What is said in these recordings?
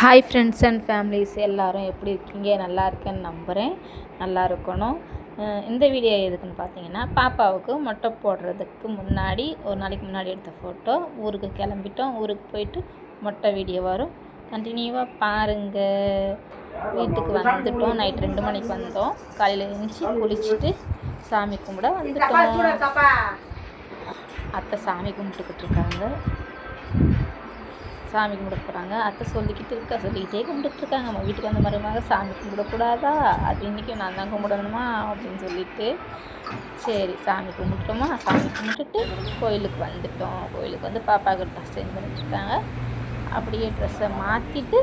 Hi friends and families எல்லோரும் எப்படி இருக்கீங்க? நல்லா இருக்கேன்னு நம்புகிறேன். நல்லா இருக்கணும். இந்த வீடியோ எதுக்குன்னு பார்த்தீங்கன்னா, பாப்பாவுக்கு மொட்டை போடுறதுக்கு முன்னாடி ஒரு நாளைக்கு முன்னாடி எடுத்த ஃபோட்டோ. ஊருக்கு கிளம்பிட்டோம். ஊருக்கு போயிட்டு மொட்டை வீடியோ வரும், கண்டினியூவாக பாருங்கள். வீட்டுக்கு வந்துட்டோம். நைட் 2 மணிக்கு வந்தோம். காலையில் எழுந்துச்சி குளிச்சுட்டு சாமி கும்பிட வந்துட்டோம். அத்தை சாமி கும்பிட்டுக்கிட்டு இருக்காங்க. சாமி கும்பிட போகிறாங்க. அத்தை சொல்லிக்கிட்டே கும்பிட்டுருக்காங்க. நம்ம வீட்டுக்கு வந்த மருமக சாமி கும்பிடக்கூடாதா, அது இன்றைக்கும் நான் தான் கும்பிடணுமா அப்படின்னு சொல்லிட்டு, சரி சாமி கும்பிட்டோமா. சாமி கும்பிட்டுட்டு கோயிலுக்கு வந்துட்டோம். கோயிலுக்கு வந்து பாப்பாவுக்கு ட்ரெஸ் சேஞ்ச் பண்ணிட்டுருக்காங்க. அப்படியே ட்ரெஸ்ஸை மாற்றிட்டு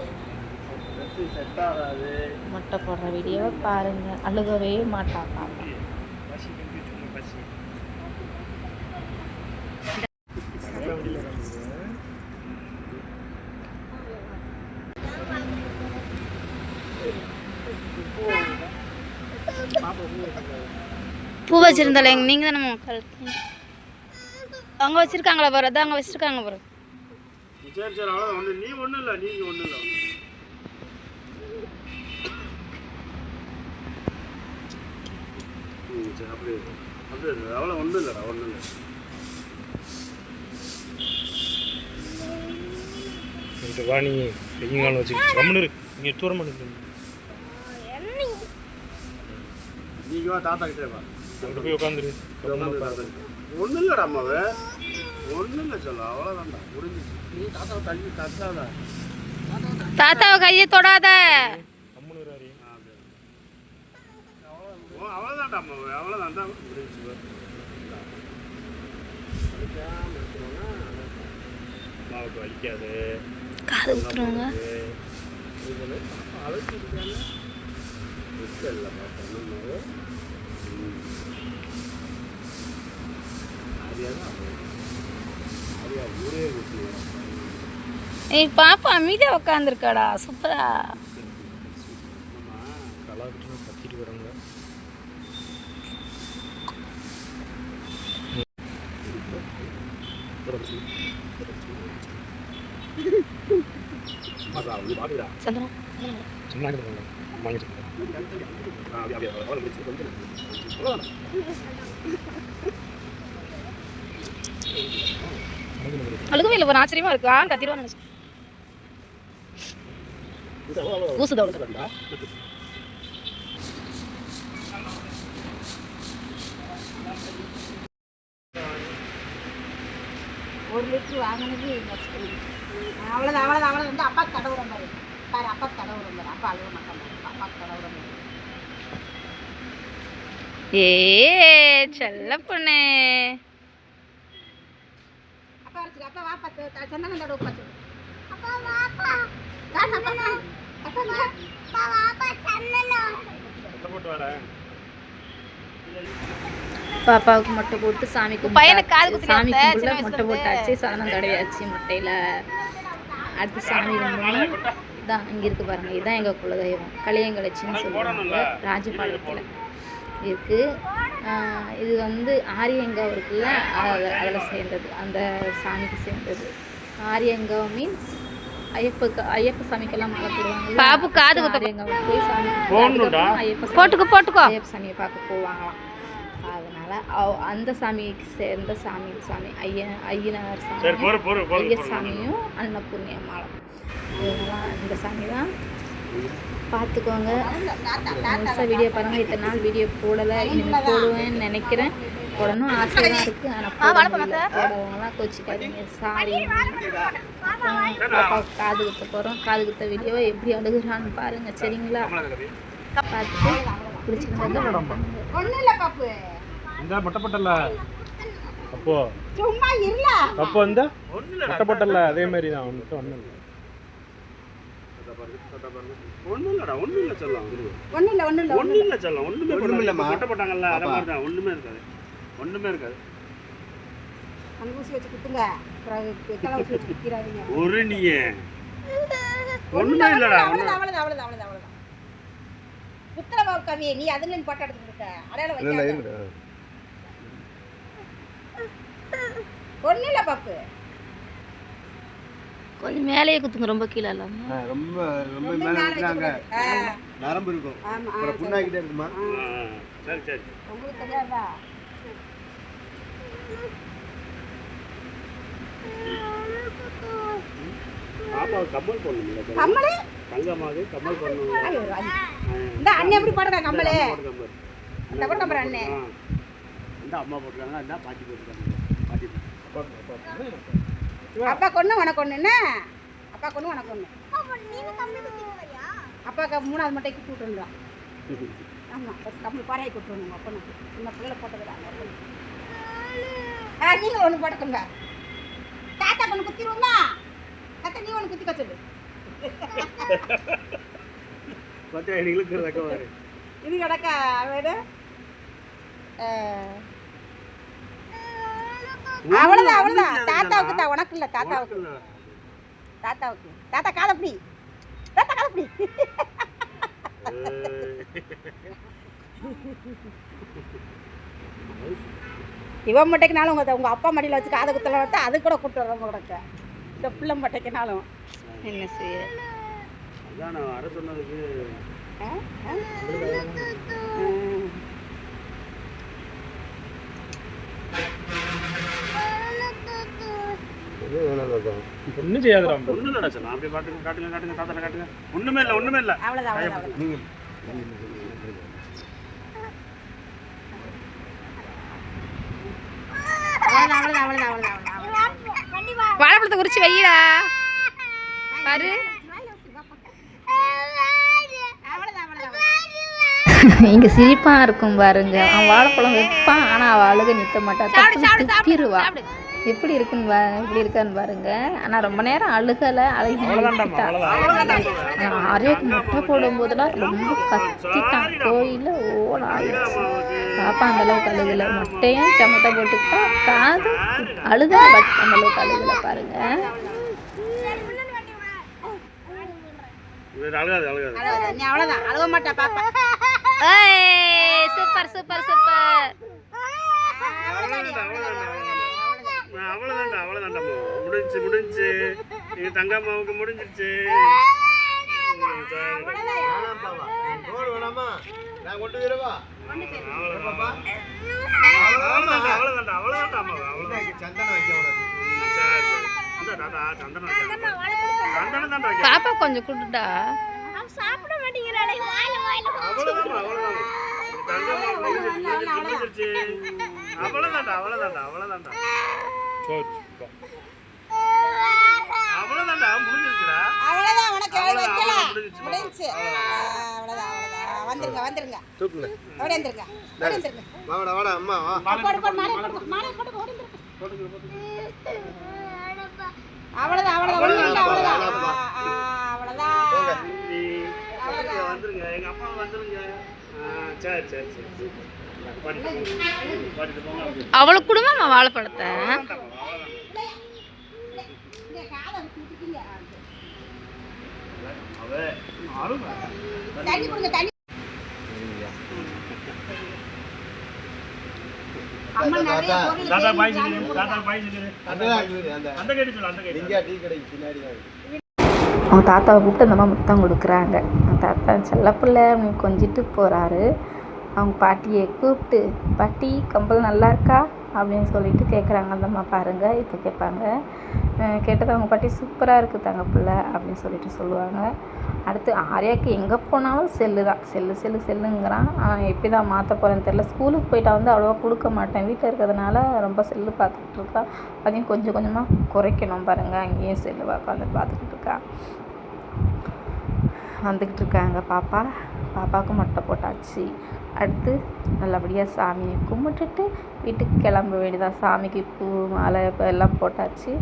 மொட்டை போடுற வீடியோவை பாருங்கள். அழுகவே மாட்டான் பாப்பா. பூ வச்சிருந்தால நீங்கள் தானே மக்கள் அங்கே வச்சுருக்காங்களா பாரு? அதான் அங்கே வச்சுருக்காங்க பாரு. சரி சரி, அவ்வளோ ஒன்று நீ ஒன்றும் இல்லை, நீங்கள் ஒன்றும் இல்லை. சரி அப்படி அப்படி அவ்வளோ ஒன்றும் இல்லைடா, ஒன்றும் இல்லை. வா, நீ கையங்காலம் வச்சு கம்முன்னு இங்கே தூரம் பண்ணி நீங்கள் வா, தாத்தா கிட்டே வா, அங்கே போய் உட்காந்துரு. ஒன்றும் இல்லைடா அம்மாவே, ஒன்றும் இல்லை சொல்ல, அவ்வளோதான்டா முடிஞ்சிச்சு. நீ தாத்தாவை தள்ளி தட்டாத, தாத்தாவை கையை தொடாத. அவ்வளோதான்டா அம்மாவே, அவ்வளோதான்டா முடிஞ்சிச்சு. அம்மாவுக்கு வலிக்காது, காது ஊற்றுவாங்க. ஏய் பாப்பா அமைதியா உட்காந்துருக்காடா, சூப்பரா. கத்திட்டு வராங்க. அழுகவே இல்லை, ஒரு ஆச்சரியமா இருக்கு. கத்திடுவான்னு நினைச்சு ஊசுதா. 1 லிட்டர் வாங்கினது அவ்வளோதான் வந்து அப்பா தடவுற மாதிரி பாரு. அப்பா தடவுற மாதிரி, அப்பா அழுக மாட்டாங்க. அப்பா தடவுற மாதிரி. ஏ செல்ல பொண்ணு, அப்பா வச்சுக்க. அப்பா வாப்பா சந்தனம் தடவை பார்த்து. பாப்பாவுக்கு மொட்டை போட்டு சாமி சாமி கும்பிட மொட்டை போட்டாச்சு. சந்தனம் தடவையாச்சு மொட்டையில். அடுத்து சாமி கும்பிடணும். இதான் இங்கே இருக்குது பாருங்கள், இதுதான் எங்கள் குலதெய்வம். களியங்கலச்சின்னு சொல்லுவாங்க. ராஜபாளையத்தில் இருக்குது. இது வந்து ஆரியங்காவ் இருக்குல்ல, அதில் சேர்ந்தது, அந்த சாமிக்கு சேர்ந்தது. ஆரியங்காவ் மீன்ஸ் ஐயப்ப சாமிக்கெல்லாம் மாலை போடுவாங்க. பாப்பு காது ஆரியங்காவுக்கு போய் சாமி போட்டுக்கோ ஐயப்ப சாமியை பார்க்க போவாங்களாம். அதனால் அந்த சாமிக்கு சேர்ந்த சாமி ஐயனார் சாமி, ஐயசாமியும் அன்னபூர்ணி அம்மாளும். இதெல்லாம் இந்த சாமி தான். பார்த்துக்கோங்க, முழுசாக வீடியோ பாருங்கள். இத்தனை நாள் வீடியோ போடலை, இனிமேல் போடுவேன்னு நினைக்கிறேன். போடணும் ஆசையாக தான் இருக்குது, ஆனால் போடவங்களாம் கோச்சிக்காதீங்க, சாரி. பாப்பாவுக்கு காது குத்த போகிறோம். காது குத்த வீடியோவை எப்படி அழுகுறான்னு பாருங்கள், சரிங்களா? பார்த்துட்டு பிடிச்சிருந்தா ஒன்றும் இல்லை பாப்பு. இந்த மொட்டைப்பட்டல அப்போ சும்மா இருல அப்போ இந்த மொட்டைப்பட்டல அதே மாதிரி தான். ஒன்றும் இல்லை, ஒன்றும் இல்லைடா, ஒன்றும் இல்லை சொல்லலாம். ஒன்றும் இல்லை சொல்லலாம், ஒன்றுமே இல்லை. மொட்டைப்பட்டாங்கல்ல அதை மாதிரி தான், ஒன்றுமே இருக்காது, ஒன்றுமே இருக்காது. ஊசி வச்சு குத்துங்க, ஊசி வச்சு குத்திராதீங்க. ஒரு நீயே ஒன்றுமே இல்லைடா. அவ்வளோதான் குத்துற கவி. நீ அதுல போட்டோ எடுத்துருக்க அடையாளம் வைக்க. ஒன்றும் இல்லை பாப்பு. கொஞ்சம் மேலேயே குத்துங்க, ரொம்ப கீழே இல்லாமல். ரொம்ப ரொம்ப மேலே இருக்கிறாங்க, நரம்பு இருக்கும், அப்புறம் புண்ணாக்கிட்டே இருக்குமா. சரி சரி, உங்களுக்கு தெரியாதா? பாப்பா கம்மல் போடணும்ல, கம்மலு தங்கமாக கம்மல் போடணும். இந்த அண்ணன் எப்படி போடுறா கம்மலு? இந்த போட்டு நம்பர் அண்ணன் இந்த அம்மா போட்டுருக்காங்க, இந்த பாட்டி போட்டுருக்காங்க. பாட்டி அப்பா கொண்டு உனக்கு ஒன்று என்ன? அப்பா கொண்டு உனக்கு ஒன்று. அப்பாவுக்கு 3வது மட்டை குத்தி விட்டுருந்தோம். ஆமாம், கம்மல் பாறையை குத்துருங்க அப்போ சின்ன பிள்ளை போட்டதுறாங்க. நீங்கள் ஒன்று போட்டுக்கோங்க. தாத்தா ஒன்று குத்திடுவோமா? தாத்தா நீ ஒன்று குத்தி சொல்லு. பார்த்தா எங்களுக்கு ரெக்கவாரு இது கிடக்கா வேறு. அவ்வளோதான் அவ்வளோதான். தாத்தாவுக்கு தான், உனக்கு இல்லை. தாத்தாவுக்கு தாத்தாவுக்கு. தாத்தா காலப்படி, தாத்தா காலப்படி. இவன் மட்டைக்குனாலும் உங்கள் அப்பா மடியில் வச்சு காதை குத்தலாம் வச்சா அது கூட கூப்பிட்டு வர்றவங்க கிடக்க. இந்த பிள்ளை மட்டைக்குனாலும் என்ன செய்ய? அதான் நான் வர சொன்னதுக்கு ஒன்றும் செய்யாதுடா. ஒன்றும் இல்லை சார், அப்படி காட்டுங்க காட்டுங்க காட்டுங்க, தாத்தால காட்டுங்க. ஒன்றுமே இல்லை ஒன்றுமே இல்லை. அவ்வளோதான் அவ்வளோதான். நீங்கள் வாழைப்பழத்தை உரிச்சு வைடா. பாரு, இங்கே சிரிப்பாக இருக்கும் பாருங்க. அவன் வாழைப்பழம் வைப்பான், ஆனால் அவள் அழுக நிற்க மாட்டான், துப்பிடுவா. எப்படி இருக்குன்னு இப்படி இருக்கான்னு பாருங்க. ஆனால் ரொம்ப நேரம் அழுகலை, ஆரியாக்கு முட்டை போடும்போதெல்லாம் ரொம்ப கத்திட்டான். கோயிலில் ஓட ஆயிடுச்சு. பாப்பா அந்தளவுக்கு அழுகலை, முட்டையும் சமத்தை போட்டுக்கிட்டா, காது அழுதா, பட் அந்தளவுக்கு அழுகலை பாருங்க. நீ அவ்வளோதான், அழுக மாட்டா பாப்பா. Super super super. அவ்வளோதான்டா அவ்வளோதான்டா, முடிஞ்சு முடிஞ்சு. எங்கள் தங்கம்மாவுக்கு முடிஞ்சிருச்சு. நான் கொண்டு வரவா? அவ்வளோதான்டா அவ்வளோதான்டா அவ்வளோதான்டா அம்மா, அவ்வளோதான். சந்தனம் வைக்க சந்தனம் தான்டா. பாப்பா கொஞ்சம் கொடுடா. சாப்பிட மாட்டேங்கிறாளே, அவ்வளோதான்டா அவ்வளோதான். தங்கம்மா முடிஞ்சிருச்சு. அவ்வளோதான்டா அவ்வளோதான்டா அவ்வளோதான்டா அவ்வளோதான்டா, முடிஞ்சிருச்சுடா. அவ்வளோதான். உனக்கு வைக்கல, முடிஞ்சிச்சு. அவ்வளோதான் அவ்வளோதான். வந்துருங்க வந்துருங்க, தூக்குங்க, ஓடி வந்துருங்க, ஓடி வந்துருங்க. வாடா வாடா அம்மா வா. போடு போடு, மாலை போடு, மாலை போடு, ஓடி வந்துருங்க. அவ்வளோதான் அவ்வளோதான், ஒன்றும் இல்லை, அவ்வளோதான் அவ்வளோதான். வந்துருங்க, எங்கள் அப்பா வந்துருங்க. சரி சரி சரி, பாடிட்டு போங்க. அவளுக்கு குடும்பமா வாழைப்பழத்தை. தண்ணி கொடுங்க, தண்ணி. அம்மா நிறைய பொருள் தாத்தா பாய் சொல்லுங்க, தாத்தா பாய் சொல்லுங்க. அந்த கேட்டு சொல்லு, அந்த கேட்டு. இங்கே டீ கடைக்கு பின்னாடி தான். அவங்க தாத்தாவை கூப்பிட்டு அந்த அம்மா முத்தம் கொடுக்குறாங்க. அவங்க தாத்தா செல்லப்பிள்ளை அப்படின்னு கொஞ்சிட்டு போகிறாரு. அவங்க பாட்டியை கூப்பிட்டு, பாட்டி கம்பல் நல்லா இருக்கா அப்படின்னு சொல்லிட்டு கேட்குறாங்க. அந்த அம்மா பாருங்கள், இப்போ கேட்பாங்க. கேட்டது அவங்க பாட்டி சூப்பராக இருக்குது தங்க பிள்ளை அப்படின்னு சொல்லிட்டு சொல்லுவாங்க. அடுத்து ஆரியாவுக்கு எங்கே போனாலும் செல்லு தான், செல்லு செல்லு செல்லுங்கிறான். எப்படி தான் மாற்ற போகிறேன்னு தெரில. ஸ்கூலுக்கு போயிட்டா வந்து அவ்வளோவா கொடுக்க மாட்டேன், வீட்டில் இருக்கிறதுனால ரொம்ப செல்லு பார்த்துக்கிட்டு இருக்கான். அதையும் கொஞ்சம் கொஞ்சமாக குறைக்கணும் பாருங்கள். அங்கேயும் செல்லு உட்காந்து பார்த்துக்கிட்டு இருக்கான். வந்துக்கிட்டு இருக்காங்க பாப்பா. பாப்பாவுக்கு மொட்டை போட்டாச்சு. அடுத்து நல்லபடியாக சாமியை கும்பிட்டுட்டு வீட்டுக்கு கிளம்ப வேண்டியதான். சாமிக்கு பூ மாலை இப்போ எல்லாம் போட்டாச்சு.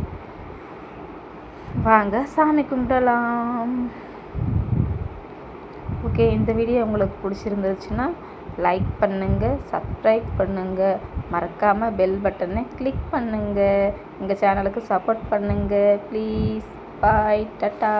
வாங்க சாமி கும்பிடலாம். ஓகே, இந்த வீடியோ உங்களுக்கு பிடிச்சிருந்துச்சுன்னா லைக் பண்ணுங்கள், சப்ஸ்கிரைப் பண்ணுங்கள், மறக்காமல் பெல் பட்டனை கிளிக் பண்ணுங்கள். எங்கள் சேனலுக்கு சப்போர்ட் பண்ணுங்கள் ப்ளீஸ். Bye, tata.